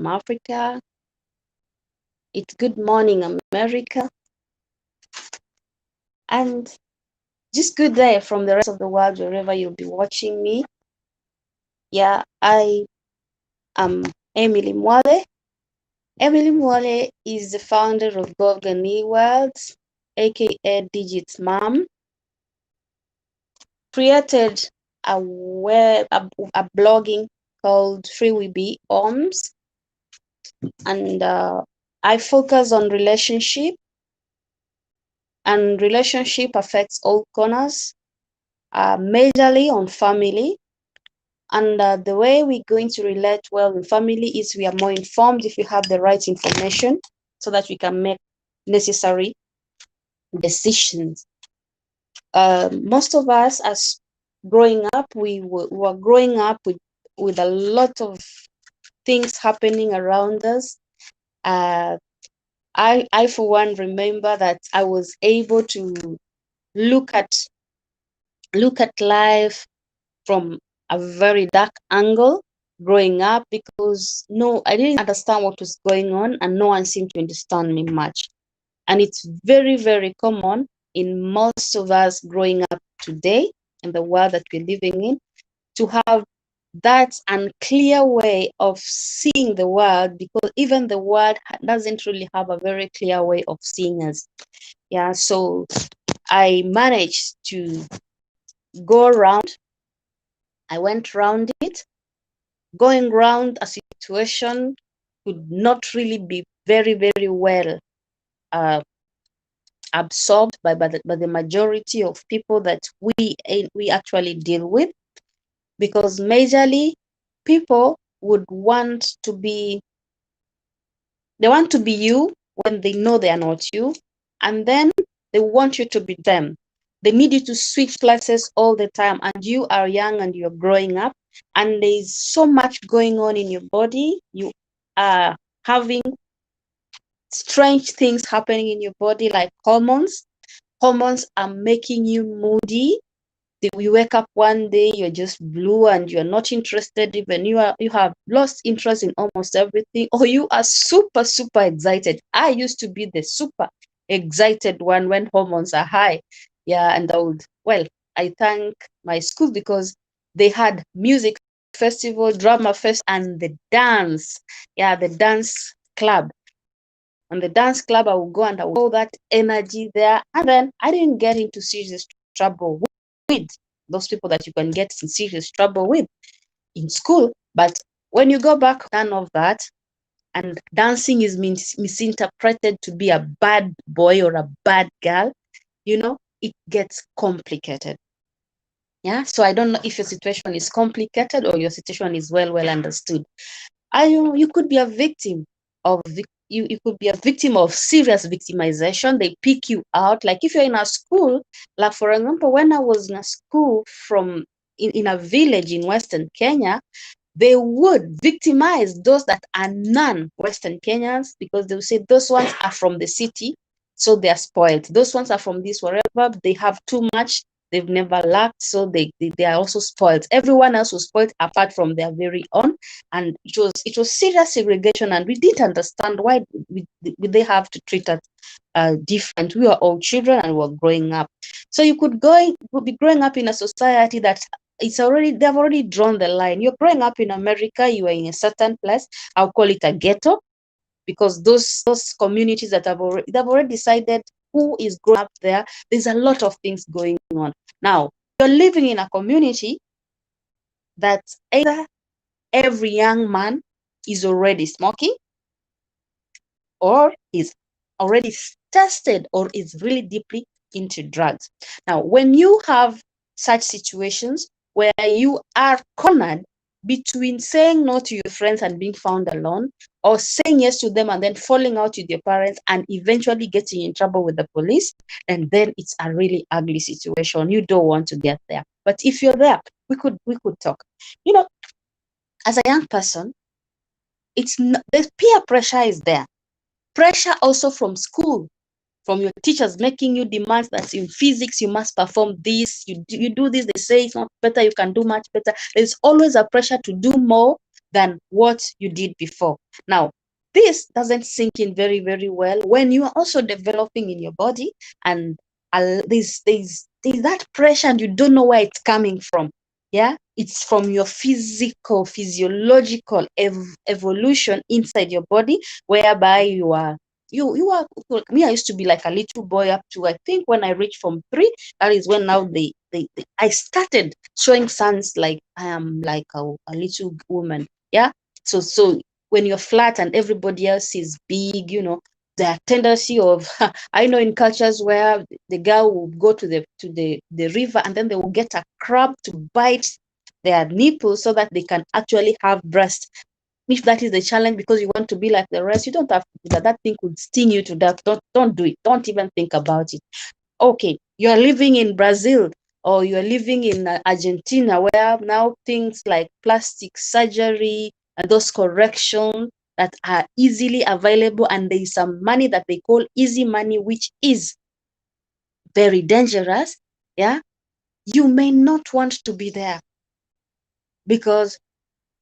from Africa. It's good morning, America. And just good day from the rest of the world, wherever you'll be watching me. Yeah, I am Emily Mwale. Emily Mwale is the founder of Golgani Worlds, aka Digits Mom. Created a blogging called Free We Be OMS, and I focus on relationship, and relationship affects all corners, majorly on family. And the way we're going to relate well in family is we are more informed if we have the right information so that we can make necessary decisions. Most of us, as growing up, we were growing up with a lot of things happening around us. I for one remember that I was able to look at life from a very dark angle growing up, because I didn't understand what was going on, and no one seemed to understand me much. And it's very, very common in most of us growing up today in the world that we're living in to have that unclear way of seeing the world, because even the world doesn't really have a very clear way of seeing us. Yeah, so I managed to go around. I went around it. Going around a situation could not really be very, very well absorbed by the majority of people that we actually deal with, because majorly people would want to be you when they know they are not you, and then they want you to be them. They need you to switch places all the time, and you are young and you're growing up, and there's so much going on in your body. You are having strange things happening in your body, like hormones. Hormones are making you moody. You wake up one day, you're just blue and you're not interested, even you have lost interest in almost everything, or you are super, super excited. I used to be the super excited one when hormones are high. Yeah, and I thank my school because they had music festival, drama fest, and the dance. Yeah, the dance club. On the dance club, I would go and I would all that energy there. And then I didn't get into serious trouble with those people that you can get in serious trouble with in school. But when you go back, none of that. And dancing is misinterpreted to be a bad boy or a bad girl. It gets complicated. Yeah. So I don't know if your situation is complicated or your situation is well understood. You could be a victim of you could be a victim of serious victimization. They pick you out. Like if you're in a school, like for example, when I was in a school in a village in Western Kenya, they would victimize those that are non-Western Kenyans, because they would say those ones are from the city, so they are spoiled. Those ones are from this wherever, they have too much, they've never lacked, so they are also spoiled. Everyone else was spoiled apart from their very own, and it was serious segregation, and we didn't understand why they have to treat us different. We are all children and we're growing up. So you could be growing up in a society that they've already drawn the line. You're growing up in America, you are in a certain place. I'll call it a ghetto, because those communities that they've already decided who is growing up there. There's a lot of things going on. Now, you're living in a community that either every young man is already smoking, or is already tested, or is really deeply into drugs. Now, when you have such situations where you are cornered between saying no to your friends and being found alone, or saying yes to them and then falling out with your parents and eventually getting in trouble with the police, and then it's a really ugly situation. You don't want to get there. But if you're there, we could talk. As a young person, the peer pressure is there. Pressure also from school, from your teachers making you demands that in physics you must perform this, you do this, they say it's not better, you can do much better. There's always a pressure to do more than what you did before. Now, this doesn't sink in very, very well when you are also developing in your body, and there's that pressure and you don't know where it's coming from. Yeah, it's from your physiological evolution inside your body, whereby you are me. I used to be like a little boy up to, I think, when I reached from 3. That is when now I started showing signs like I am like a little woman. Yeah. So when you're flat and everybody else is big, the tendency of I know in cultures where the girl will go to the river, and then they will get a crab to bite their nipples so that they can actually have breast. If that is the challenge because you want to be like the rest, you don't have to do that. That thing could sting you to death. Don't do it. Don't even think about it. Okay, you are living in Brazil, or you are living in Argentina, where now things like plastic surgery and those corrections that are easily available, and there is some money that they call easy money, which is very dangerous. Yeah, you may not want to be there, because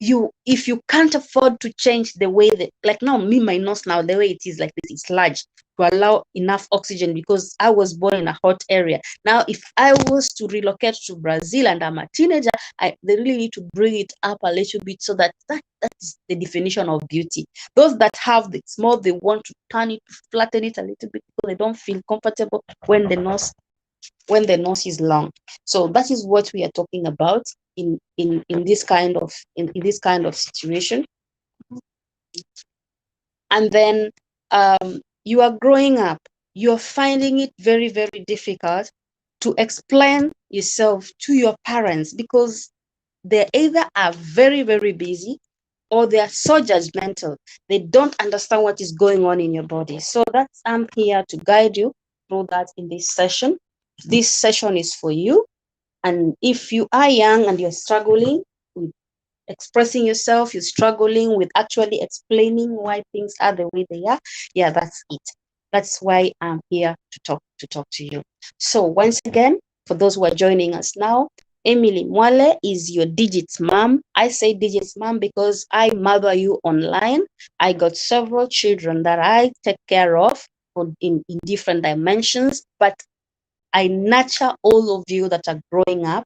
if you can't afford to change the way that, like now, me, my nose now, the way it is like this, it's large to allow enough oxygen because I was born in a hot area. Now, if I was to relocate to Brazil and I'm a teenager, they really need to bring it up a little bit, so that is the definition of beauty. Those that have the small, they want to turn it, flatten it a little bit because they don't feel comfortable when the nose is long. So that is what we are talking about in this kind of situation. And then you are growing up, you're finding it very, very difficult to explain yourself to your parents, because they either are very, very busy, or they are so judgmental. They don't understand what is going on in your body. So I'm here to guide you through that in this session. This session is for you. And if you are young and you're struggling with expressing yourself, you're struggling with actually explaining why things are the way they are, yeah, that's it. That's why I'm here to talk to you. So once again, for those who are joining us now, Emily Mwale is your Digits mom. I say Digits mom because I mother you online. I got several children that I take care of in different dimensions, but I nurture all of you that are growing up.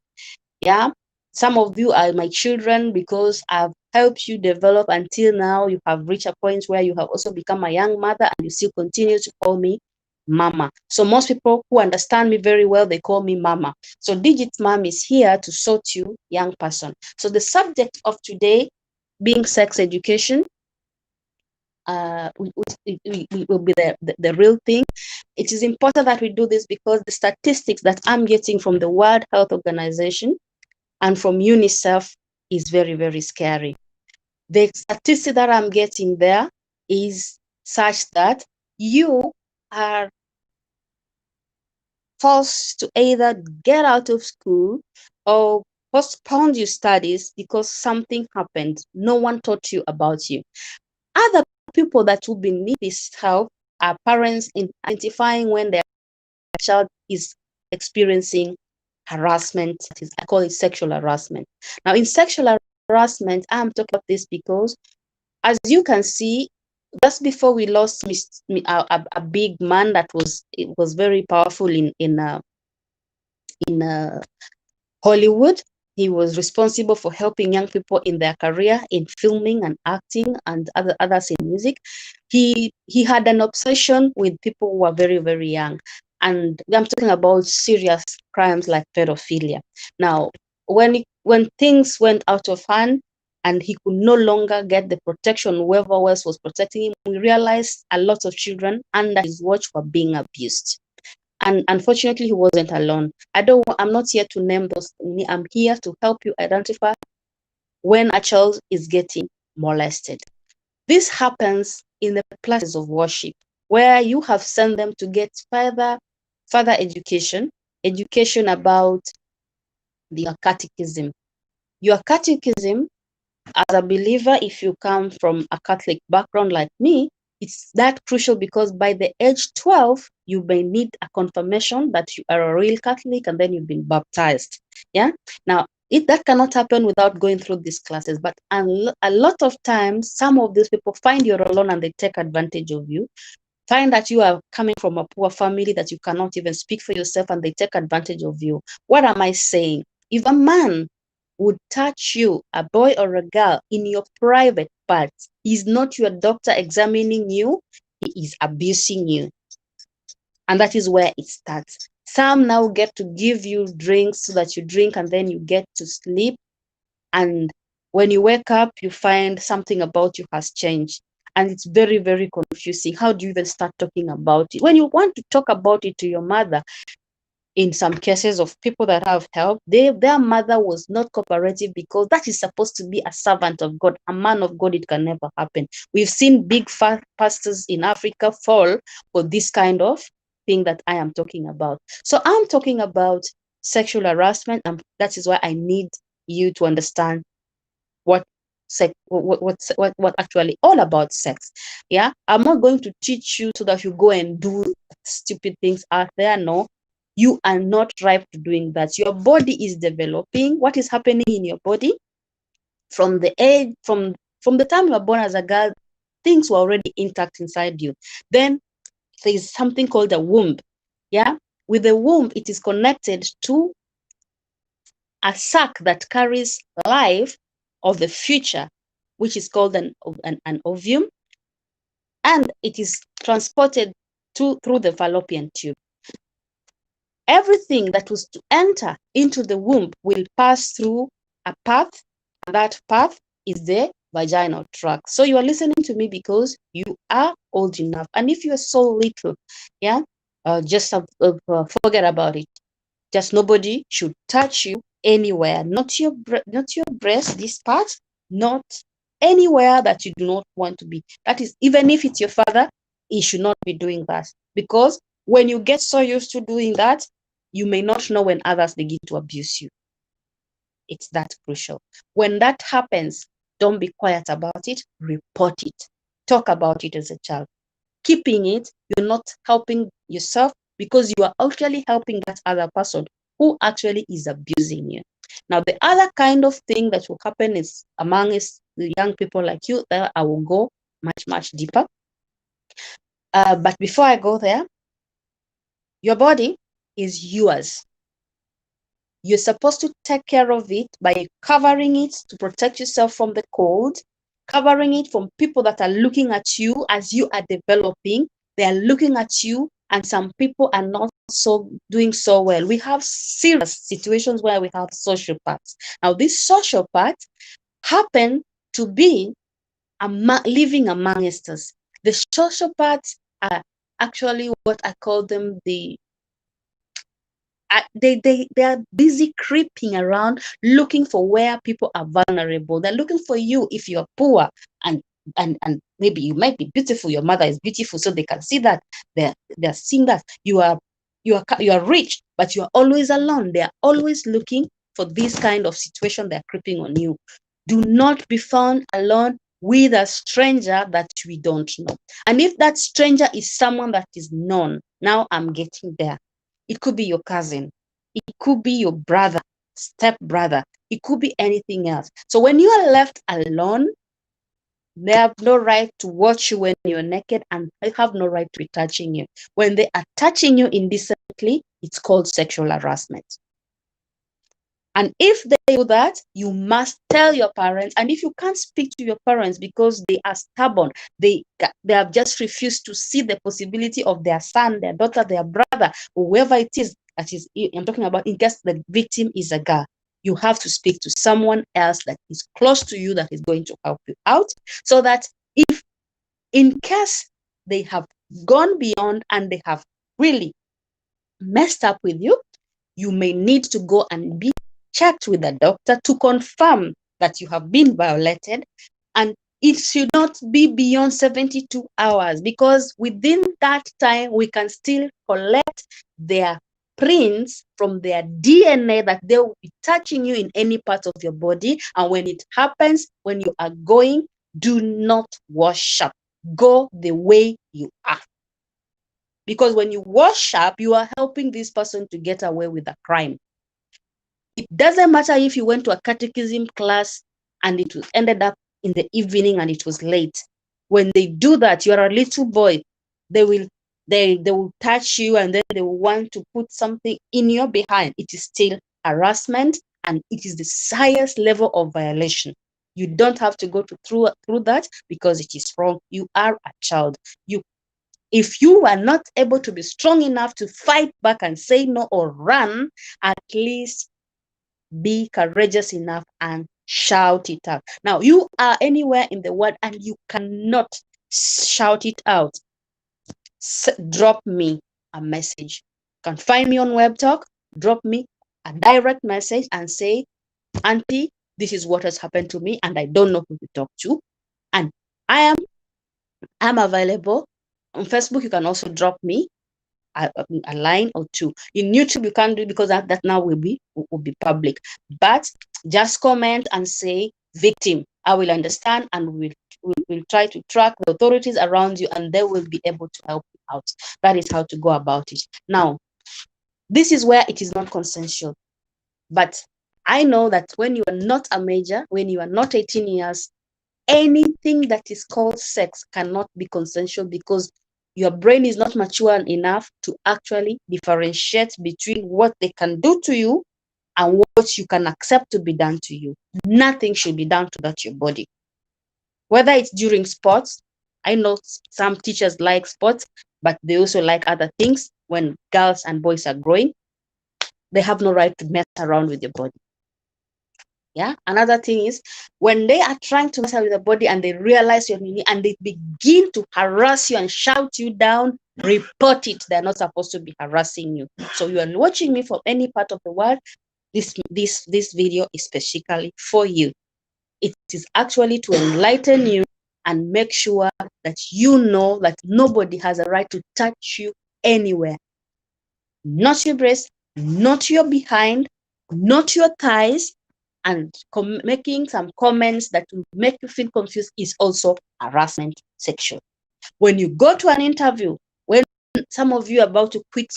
Yeah. Some of you are my children because I've helped you develop until now. You have reached a point where you have also become a young mother, and you still continue to call me mama. So most people who understand me very well, they call me mama. So Digit Mom is here to sort you, young person. So the subject of today being sex education, will be the real thing. It is important that we do this because the statistics that I'm getting from the World Health Organization and from UNICEF is very, very scary. The statistic that I'm getting there is such that you are forced to either get out of school or postpone your studies because something happened. No one taught you about you. Other people that will be need this help are parents in identifying when their child is experiencing harassment. I call it sexual harassment. Now, in sexual harassment, I'm talking about this because, as you can see, just before we lost a big man that was very powerful in Hollywood. He was responsible for helping young people in their career in filming and acting and others in music. He had an obsession with people who are very, very young. And I'm talking about serious crimes like pedophilia. Now, when things went out of hand and he could no longer get the protection whoever else was protecting him, we realized a lot of children under his watch were being abused. And unfortunately, he wasn't alone. I'm not here to name those. I'm here to help you identify when a child is getting molested. This happens in the places of worship, where you have sent them to get further education about your catechism. Your catechism, as a believer, if you come from a Catholic background like me, it's that crucial because by the age 12, you may need a confirmation that you are a real Catholic, and then you've been baptized. Yeah. Now, that cannot happen without going through these classes. But a lot of times, some of these people find you're alone and they take advantage of you. Find that you are coming from a poor family, that you cannot even speak for yourself, and they take advantage of you. What am I saying? If a man would touch you, a boy or a girl, in your private parts, he's not your doctor examining you, he is abusing you. And that is where it starts. Some now get to give you drinks so that you drink and then you get to sleep. And when you wake up, you find something about you has changed. And it's very, very confusing. How do you even start talking about it? When you want to talk about it to your mother, in some cases of people that have helped, their mother was not cooperative, because that is supposed to be a servant of God, a man of God. It can never happen. We've seen big pastors in Africa fall for this kind of thing that I am talking about. So I'm talking about sexual harassment, and that is why I need you to understand what what actually all about sex. Yeah, I'm not going to teach you so that you go and do stupid things out there. No, you are not ripe to doing that. Your body is developing. What is happening in your body from the age from the time you were born as a girl, things were already intact inside you. Then there is something called a womb. Yeah, with the womb, it is connected to a sac that carries life of the future, which is called an ovum, and it is transported through the fallopian tube. Everything that was to enter into the womb will pass through a path, and that path is the vaginal tract. So you are listening to me because you are old enough. And if you are so little, yeah, just forget about it. Just nobody should touch you anywhere, not your breast, this part, not anywhere that you do not want to be. That is, even if it's your father, he should not be doing that, because when you get so used to doing that, you may not know when others begin to abuse you. It's that crucial. When that happens, don't be quiet about it. Report it. Talk about it as a child. Keeping it, you're not helping yourself, because you are actually helping that other person who actually is abusing you. Now, the other kind of thing that will happen is amongst the young people like you, that I will go much, much deeper. But before I go there, your body is yours. You're supposed to take care of it by covering it to protect yourself from the cold, covering it from people that are looking at you as you are developing. They are looking at you, and some people are not doing so well. We have serious situations where we have sociopaths. Now, these sociopaths happen to be living amongst us. The sociopaths are actually what I call them they are busy creeping around, looking for where people are vulnerable. They're looking for you if you're poor, and maybe you might be beautiful. Your mother is beautiful, so they can see that. They're seeing that you are rich, but you are always alone. They are always looking for this kind of situation. They're creeping on you. Do not be found alone with a stranger that we don't know. And if that stranger is someone that is known, now I'm getting there. It could be your cousin. It could be your brother, step brother. It could be anything else. So when you are left alone, they have no right to watch you when you're naked, and they have no right to be touching you. When they are touching you indecently, it's called sexual harassment. And if they do that, you must tell your parents. And if you can't speak to your parents because they are stubborn, they have just refused to see the possibility of their son, their daughter, their brother, whoever it is, that is, I'm talking about, in case the victim is a girl, you have to speak to someone else that is close to you, that is going to help you out, so that if in case they have gone beyond and they have really messed up with you, you may need to go and be checked with a doctor to confirm that you have been violated. And it should not be beyond 72 hours, because within that time, we can still collect their prints from their DNA, that they will be touching you in any part of your body. And when it happens, when you are going, do not wash up. Go the way you are. Because when you wash up, you are helping this person to get away with a crime. It doesn't matter if you went to a catechism class and ended up in the evening and it was late. When they do that, you are a little boy. They will touch you and then they will want to put something in your behind. It is still harassment and it is the highest level of violation. You don't have to go through that because it is wrong. You are a child. If you are not able to be strong enough to fight back and say no or run, at least be courageous enough and shout it out. Now, you are anywhere in the world and you cannot shout it out. Drop me a message. You can find me on Web Talk, drop me a direct message and say, Auntie, this is what has happened to me and I don't know who to talk to. And I'm available. On Facebook, you can also drop me a line or two. In YouTube, you can't do it because that now will be public. But just comment and say victim. I will understand and we'll try to track the authorities around you and they will be able to help you out. That is how to go about it. Now, this is where it is not consensual. But I know that when you are not a major, when you are not 18 years, anything that is called sex cannot be consensual because your brain is not mature enough to actually differentiate between what they can do to you and what you can accept to be done to you. Nothing should be done to that your body. Whether it's during sports, I know some teachers like sports, but they also like other things. When girls and boys are growing, they have no right to mess around with your body. Yeah. Another thing is when they are trying to mess with the body and they realize you're needy and they begin to harass you and shout you down, report it. They're not supposed to be harassing you. So you are watching me from any part of the world. This video is specifically for you. It is actually to enlighten you and make sure that you know that nobody has a right to touch you anywhere. Not your breast, not your behind, not your thighs, and making some comments that will make you feel confused is also harassment sexual. When you go to an interview, when some of you are about to quit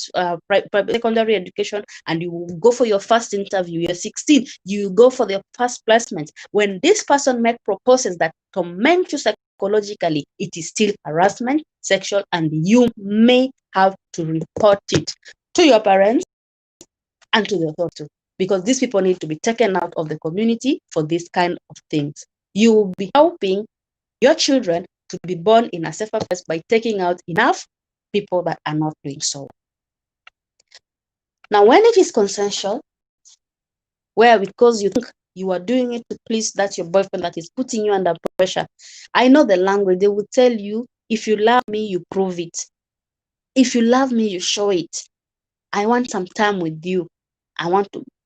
secondary education and you go for your first interview, you're 16, you go for your first placement. When this person makes proposals that torment you psychologically, it is still harassment sexual and you may have to report it to your parents and to the authorities, because these people need to be taken out of the community for this kind of things. You will be helping your children to be born in a safer place by taking out enough people that are not doing so. Now, when it is consensual, where because you think you are doing it to please that your boyfriend that is putting you under pressure, I know the language. They will tell you, if you love me, you prove it. If you love me, you show it. I want some time with you.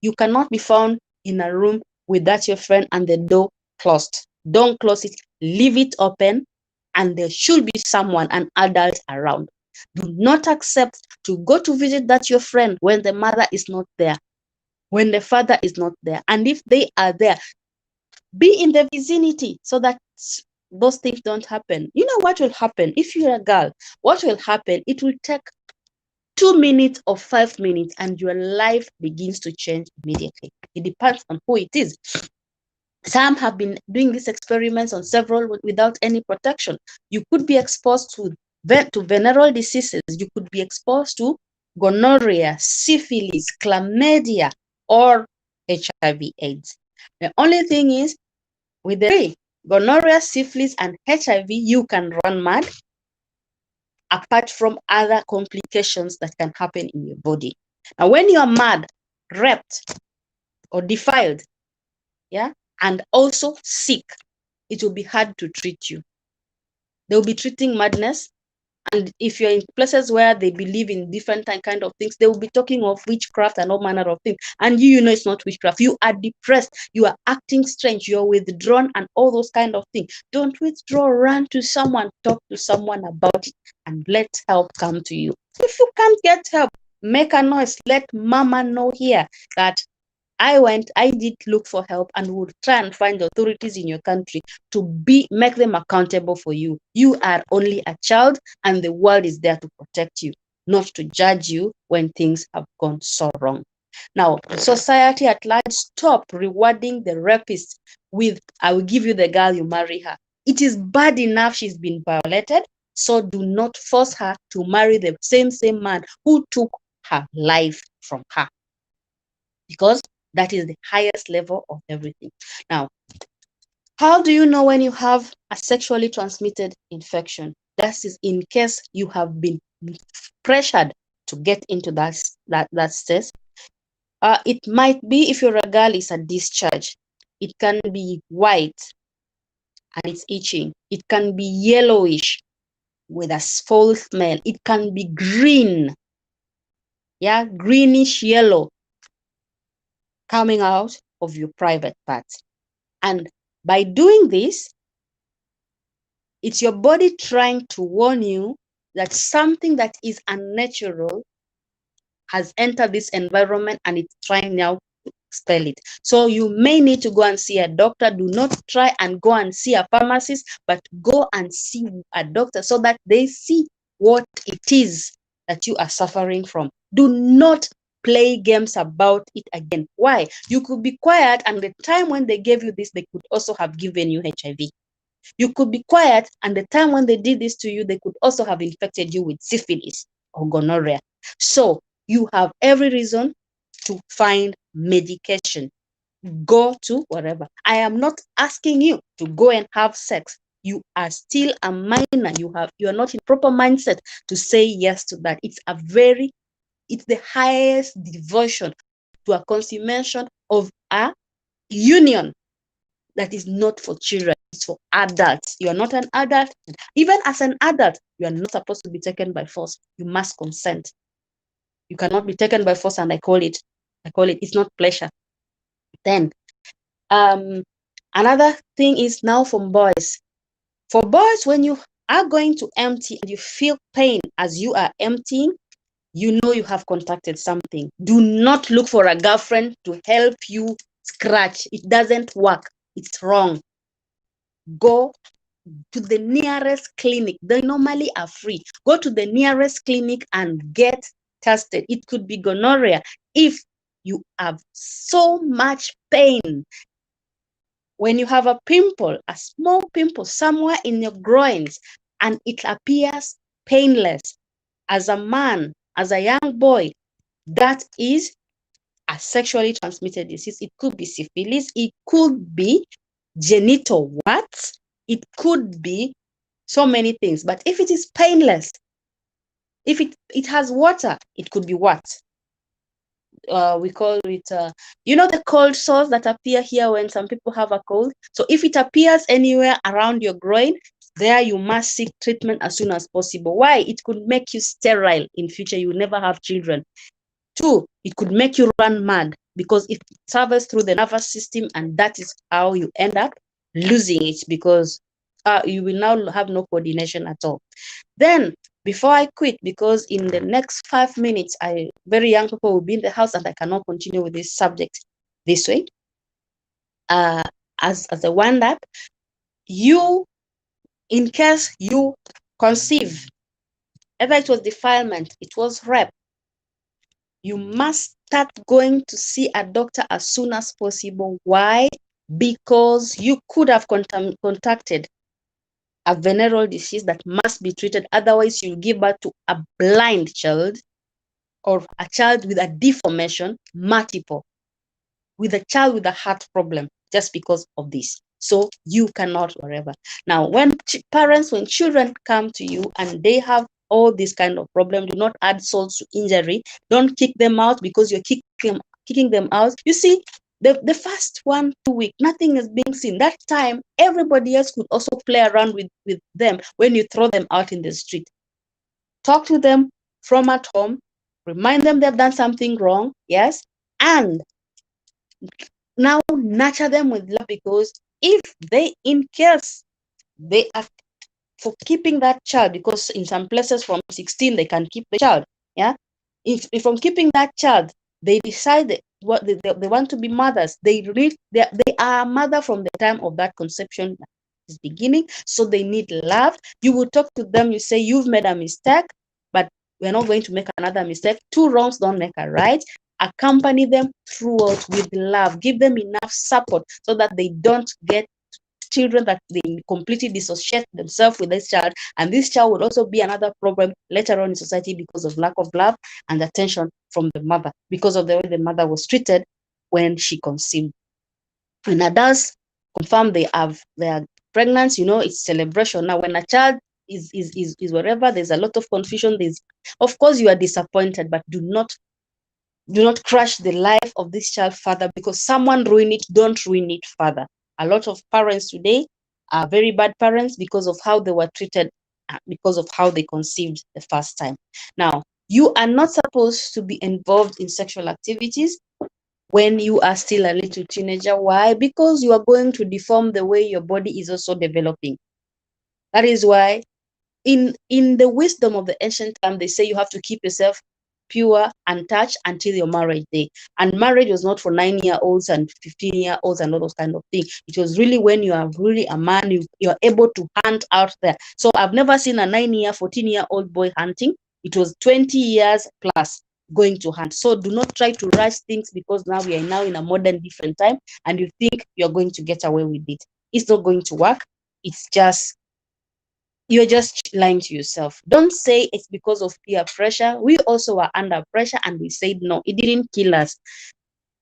You cannot be found in a room with that your friend and the door closed. Don't close it, leave it open, and there should be someone, an adult around. Do not accept to go to visit that your friend when the mother is not there, when the father is not there. And if they are there, be in the vicinity so that those things don't happen. You know what will happen if you're a girl? What will happen? It will take 2 minutes or 5 minutes and your life begins to change immediately. It depends on who it is. Some have been doing these experiments on several without any protection. You could be exposed to venereal diseases. You could be exposed to gonorrhea, syphilis, chlamydia, or HIV/AIDS. The only thing is, with the three, gonorrhea, syphilis, and HIV, you can run mad, apart from other complications that can happen in your body. Now, when you are mad, raped, or defiled, yeah, and also sick, it will be hard to treat you. They will be treating madness. And if you're in places where they believe in different kind of things, they will be talking of witchcraft and all manner of things. And you know it's not witchcraft. You are depressed. You are acting strange. You're withdrawn and all those kind of things. Don't withdraw. Run to someone. Talk to someone about it and let help come to you. If you can't get help, make a noise. Let mama know here that I did look for help and would try and find the authorities in your country to make them accountable for you. You are only a child and the world is there to protect you, not to judge you when things have gone so wrong. Now, society at large, stop rewarding the rapist with, I will give you the girl, you marry her. It is bad enough she's been violated, so do not force her to marry the same man who took her life from her, because that is the highest level of everything. Now, how do you know when you have a sexually transmitted infection? That is in case you have been pressured to get into that state. It might be, if your girl is a discharge, it can be white and it's itching. It can be yellowish with a foul smell. It can be green, yeah, greenish yellow coming out of your private parts. And by doing this, it's your body trying to warn you that something that is unnatural has entered this environment and it's trying now to expel it. So you may need to go and see a doctor. Do not try and go and see a pharmacist, but go and see a doctor so that they see what it is that you are suffering from. Do not play games about it again. Why? You could be quiet, and the time when they gave you this, they could also have given you HIV. You could be quiet, and the time when they did this to you, they could also have infected you with syphilis or gonorrhea. So you have every reason to find medication. Go to whatever. I am not asking you to go and have sex. You are still a minor. You are not in proper mindset to say yes to that. It's the highest devotion to a consummation of a union that is not for children, it's for adults. You are not an adult. Even as an adult, you are not supposed to be taken by force. You must consent. You cannot be taken by force, and I call it, it's not pleasure. Then, another thing is now from boys. For boys, when you are going to empty and you feel pain as you are emptying, you know you have contacted something. Do not look for a girlfriend to help you scratch. It doesn't work. It's wrong. Go to the nearest clinic. They normally are free. Go to the nearest clinic and get tested. It could be gonorrhea. If you have so much pain, when you have a pimple, a small pimple somewhere in your groins, and it appears painless, as a man, as a young boy, that is a sexually transmitted disease. It could be syphilis. It could be genital warts. It could be so many things. But if it is painless, if it has water, it could be what? We call it, the cold sores that appear here when some people have a cold. So if it appears anywhere around your groin, there you must seek treatment as soon as possible. Why? It could make you sterile in future. You will never have children. 2, it could make you run mad because it travels through the nervous system, and that is how you end up losing it, because you will now have no coordination at all. Then, before I quit, because in the next 5 minutes, very young people will be in the house and I cannot continue with this subject this way. As a wind up, in case you conceive, either it was defilement, it was rape, you must start going to see a doctor as soon as possible. Why? Because you could have contacted a venereal disease that must be treated. Otherwise, you'll give birth to a blind child, or a child with a deformation, multiple, with a child with a heart problem, just because of this. So you cannot, whatever. Now, when children come to you and they have all this kind of problem, do not add salt to injury. Don't kick them out because you're kicking them out. You see, the first 1-2 weeks, nothing is being seen. That time, everybody else could also play around with them when you throw them out in the street. Talk to them from at home. Remind them they've done something wrong, yes? And now nurture them with love, because if they, in case they are for keeping that child, because in some places from 16 they can keep the child, yeah, if from keeping that child they decide what they want to be mothers, they are a mother from the time of that conception is beginning, so they need love. You will talk to them, you say, you've made a mistake, but we're not going to make another mistake. 2 wrongs don't make a right. accompany them throughout with love, give them enough support so that they don't get children that they completely dissociate themselves with this child, and this child will also be another problem later on in society because of lack of love and attention from the mother, because of the way the mother was treated when she conceived. When adults confirm they are pregnant, it's celebration. Now, when a child is wherever, there's a lot of confusion. Of course, you are disappointed, but do not crush the life of this child further because someone ruined it. Don't ruin it further. A lot of parents today are very bad parents because of how they were treated, because of how they conceived the first time. Now, you are not supposed to be involved in sexual activities when you are still a little teenager. Why? Because you are going to deform the way your body is also developing. That is why in the wisdom of the ancient time, they say you have to keep yourself pure, untouched until your marriage day. And marriage was not for 9-year-olds and 15-year-olds and all those kind of things. It was really when you are really a man, you're able to hunt out there. So I've never seen a 14-year-old boy hunting. It was 20 years plus going to hunt. So do not try to rush things because now we are now in a modern different time and you think you're going to get away with it. It's not going to work. You're just lying to yourself. Don't say it's because of peer pressure. We also were under pressure and we said no, it didn't kill us.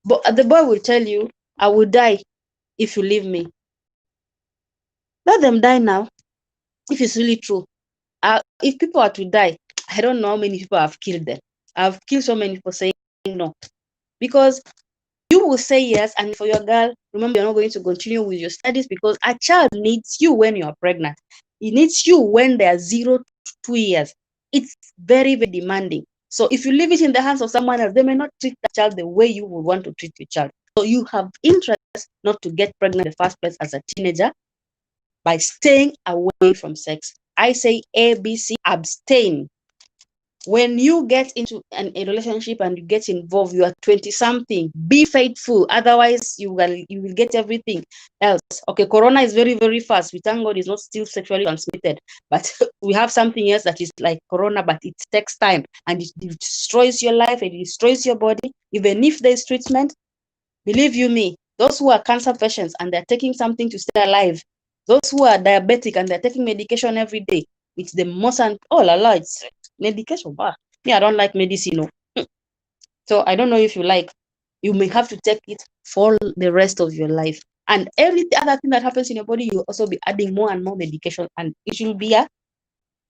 But the boy will tell you, I will die if you leave me. Let them die now, if it's really true. If people are to die, I don't know how many people I've killed them. I've killed so many people saying no. Because you will say yes, and for your girl, remember, you're not going to continue with your studies because a child needs you when you are pregnant. It needs you when they are 0 to 2 years. It's very, very demanding. So if you leave it in the hands of someone else, they may not treat the child the way you would want to treat your child. So you have interest not to get pregnant in the first place as a teenager by staying away from sex. I say ABC, abstain. When you get into a relationship and you get involved, you are 20-something, be faithful. Otherwise, you will get everything else. Okay, corona is very, very fast. We thank God it's not still sexually transmitted. But we have something else that is like corona, but it takes time. And it destroys your life, it destroys your body. Even if there's treatment, believe you me, those who are cancer patients and they're taking something to stay alive, those who are diabetic and they're taking medication every day, it's the most, and Allah, it's medication. Me, I don't like medicine. So I don't know if you like. You may have to take it for the rest of your life. And every other thing that happens in your body, you'll also be adding more and more medication, and it will be a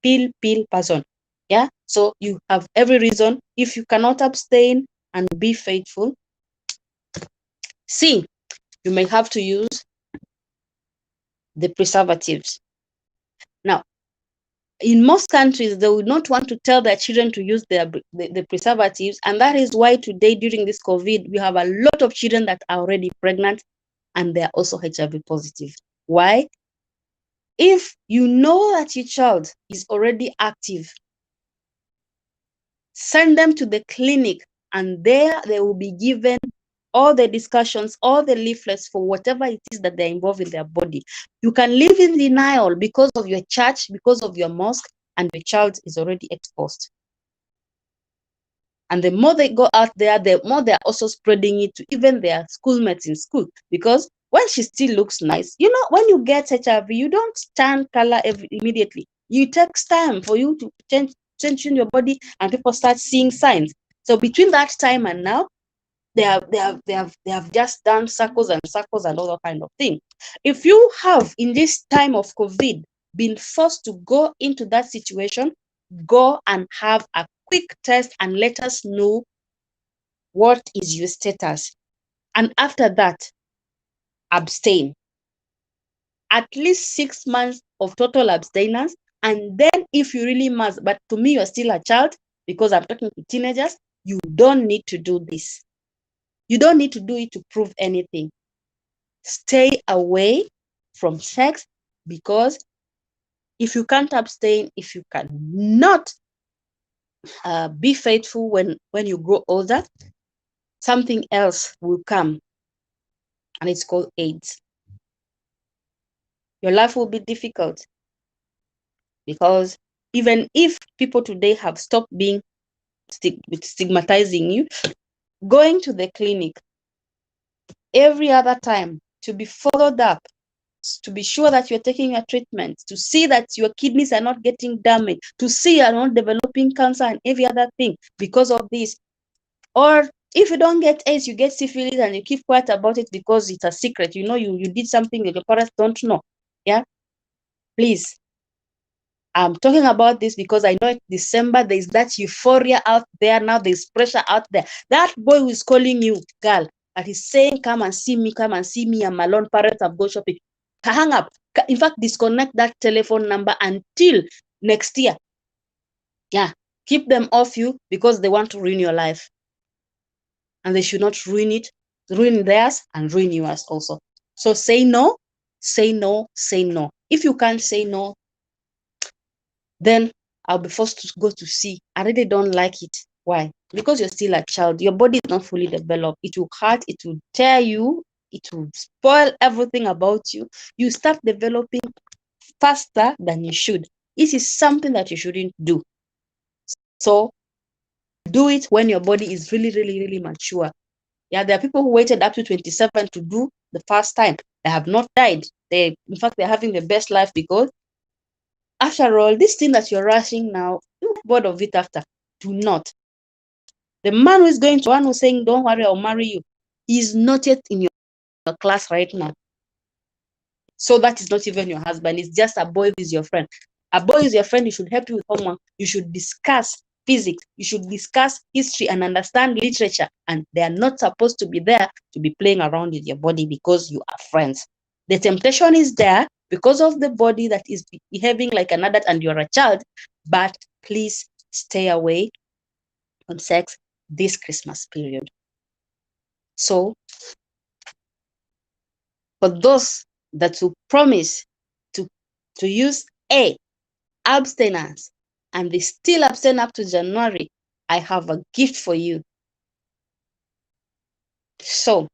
pill person. Yeah. So you have every reason. If you cannot abstain and be faithful, see, you may have to use the preservatives. Now, in most countries, they would not want to tell their children to use the preservatives. And that is why today, during this COVID, we have a lot of children that are already pregnant and they're also HIV positive. Why? If you know that your child is already active, send them to the clinic and there they will be given all the discussions, all the leaflets for whatever it is that they're involved in their body. You can live in denial because of your church, because of your mosque, and the child is already exposed. And the more they go out there, the more they're also spreading it to even their schoolmates in school. Because when she still looks nice, when you get HIV, you don't turn color immediately. It takes time for you to change in your body and people start seeing signs. So between that time and now, they have just done circles and circles and all that kind of thing. If you have, in this time of COVID, been forced to go into that situation, go and have a quick test and let us know what is your status. And after that, abstain. At least 6 months of total abstinence. And then if you really must, but to me, you're still a child because I'm talking to teenagers, you don't need to do this. You don't need to do it to prove anything. Stay away from sex, because if you can't abstain, if you cannot be faithful when you grow older, something else will come, and it's called AIDS. Your life will be difficult because even if people today have stopped being stigmatizing you, going to the clinic every other time to be followed up, to be sure that you're taking your treatment, to see that your kidneys are not getting damaged, to see you're not developing cancer and every other thing because of this. Or if you don't get AIDS, you get syphilis and you keep quiet about it because it's a secret. You know, you did something that your parents don't know. Yeah, please. I'm talking about this because I know it's December. There's that euphoria out there now. There's pressure out there. That boy who is calling you, girl, that is saying, come and see me, come and see me. I'm alone. Parents have gone shopping. Hang up. In fact, disconnect that telephone number until next year. Yeah, keep them off you because they want to ruin your life. And they should not ruin it, ruin theirs and ruin yours also. So say no, say no, say no. If you can't say no, then I'll be forced to go to see. I really don't like it. Why? Because you're still a child. Your body is not fully developed. It will hurt, it will tear you, it will spoil everything about you. You start developing faster than you should. This is something that you shouldn't do. So do it when your body is really, really, really mature. Yeah, there are people who waited up to 27 to do the first time. They have not died. In fact, they're having the best life because after all, this thing that you're rushing now, you're bored of it after. Do not. The man who is going to one who's saying, don't worry, I'll marry you. He's not yet in your class right now. So that is not even your husband. It's just a boy who is your friend. A boy is your friend. You should help you with homework. You should discuss physics. You should discuss history and understand literature. And they are not supposed to be there to be playing around with your body because you are friends. The temptation is there because of the body that is behaving like an adult and you're a child. But please stay away from sex this Christmas period. So for those that will promise to use abstinence and they still abstain up to January, I have a gift for you. So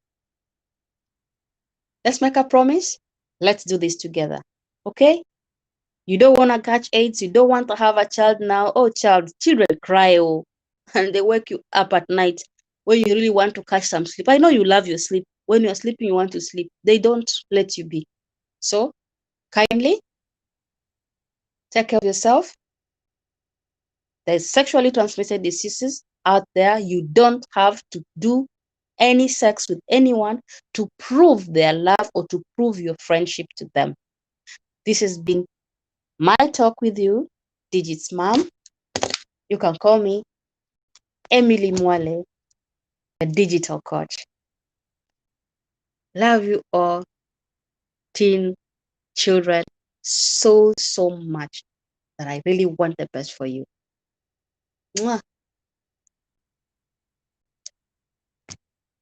let's make a promise. Let's do this together. Okay? You don't want to catch AIDS. You don't want to have a child now. Oh, children cry, oh, and they wake you up at night when you really want to catch some sleep. I know you love your sleep. When you're sleeping, you want to sleep. They don't let you be. So kindly take care of yourself. There's sexually transmitted diseases out there. You don't have to do any sex with anyone to prove their love or to prove your friendship to them. This has been my talk with you, Digit's mom. You can call me Emily Mwale, a digital coach. Love you all, teen children, so much that I really want the best for you. Mwah.